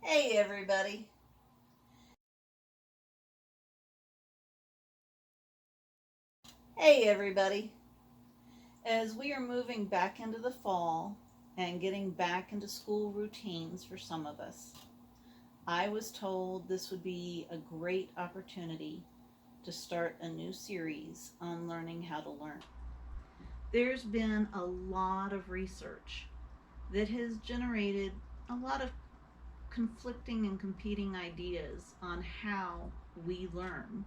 Hey everybody. Hey everybody. As we are moving back into the fall and getting back into school routines for some of us, I was told this would be a great opportunity to start a new series on learning how to learn. There's been a lot of research that has generated a lot of conflicting and competing ideas on how we learn.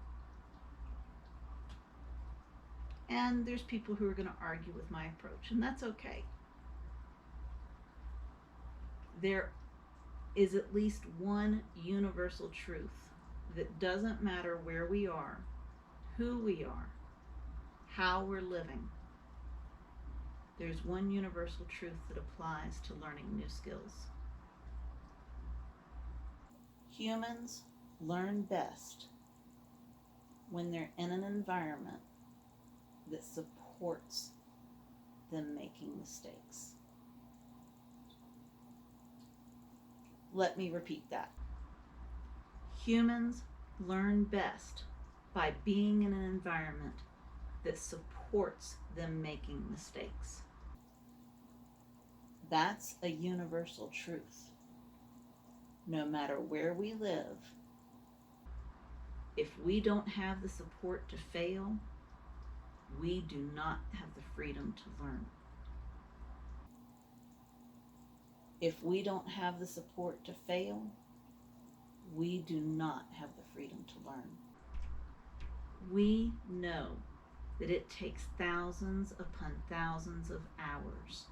And there's people who are going to argue with my approach, and that's okay. There is at least one universal truth that doesn't matter where we are, who we are, how we're living. There's one universal truth that applies to learning new skills. Humans learn best when they're in an environment that supports them making mistakes. Let me repeat that. Humans learn best by being in an environment that supports them making mistakes. That's a universal truth. No matter where we live, if we don't have the support to fail, we do not have the freedom to learn. If we don't have the support to fail, we do not have the freedom to learn. We know that it takes thousands upon thousands of hours,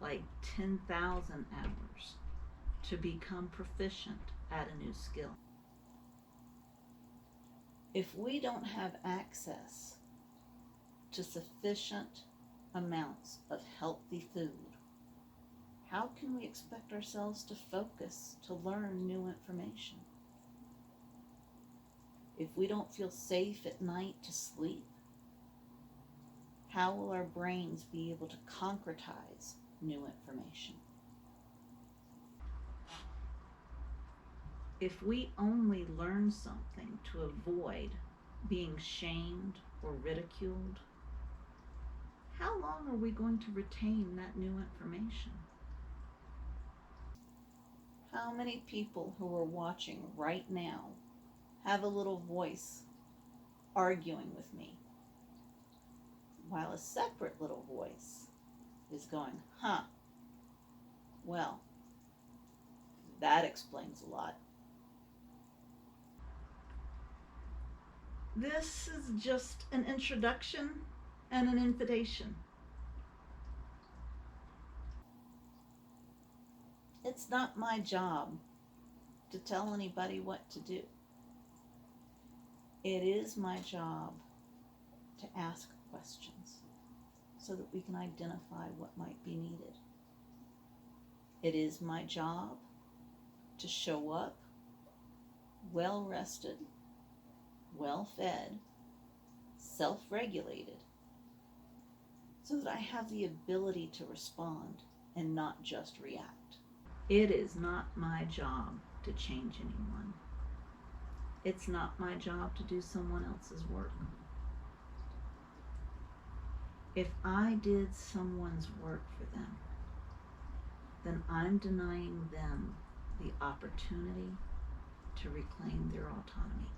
like 10,000 hours, to become proficient at a new skill. If we don't have access to sufficient amounts of healthy food, how can we expect ourselves to focus to learn new information? If we don't feel safe at night to sleep, how will our brains be able to concretize new information? If we only learn something to avoid being shamed or ridiculed, how long are we going to retain that new information? How many people who are watching right now have a little voice arguing with me, while a separate little voice is going, well, that explains a lot. This is just an introduction and an invitation. It's not my job to tell anybody what to do. It is my job to ask questions so that we can identify what might be needed. It is my job to show up well rested, well fed, self-regulated, so that I have the ability to respond and not just react. It is not my job to change anyone. It's not my job to do someone else's work. If I did someone's work for them, then I'm denying them the opportunity to reclaim their autonomy.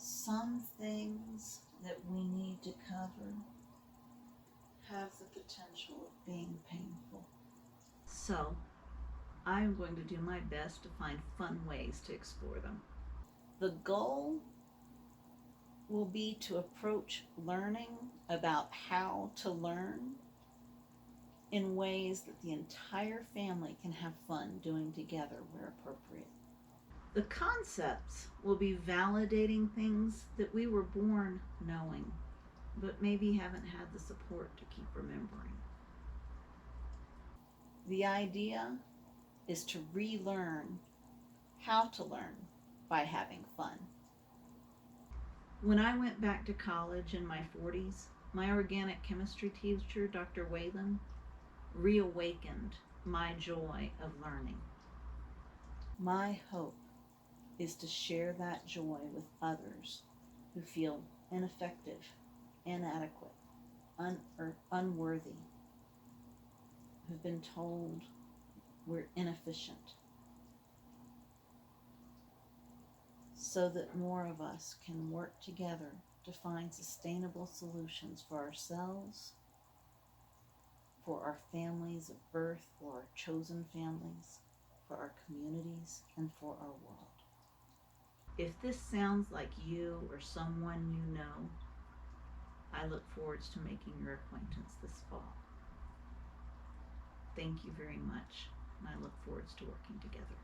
Some things that we need to cover have the potential of being painful. So, I'm going to do my best to find fun ways to explore them. The goal will be to approach learning about how to learn in ways that the entire family can have fun doing together where appropriate. The concepts will be validating things that we were born knowing, but maybe haven't had the support to keep remembering. The idea is to relearn how to learn by having fun. When I went back to college in my 40s, my organic chemistry teacher, Dr. W.A.V.E, reawakened my joy of learning. My hope is to share that joy with others who feel ineffective, inadequate, unworthy, who've been told we're inefficient, so that more of us can work together to find sustainable solutions for ourselves, for our families of birth or our chosen families, for our communities, and for our world. If this sounds like you or someone you know, I look forward to making your acquaintance this fall. Thank you very much, and I look forward to working together.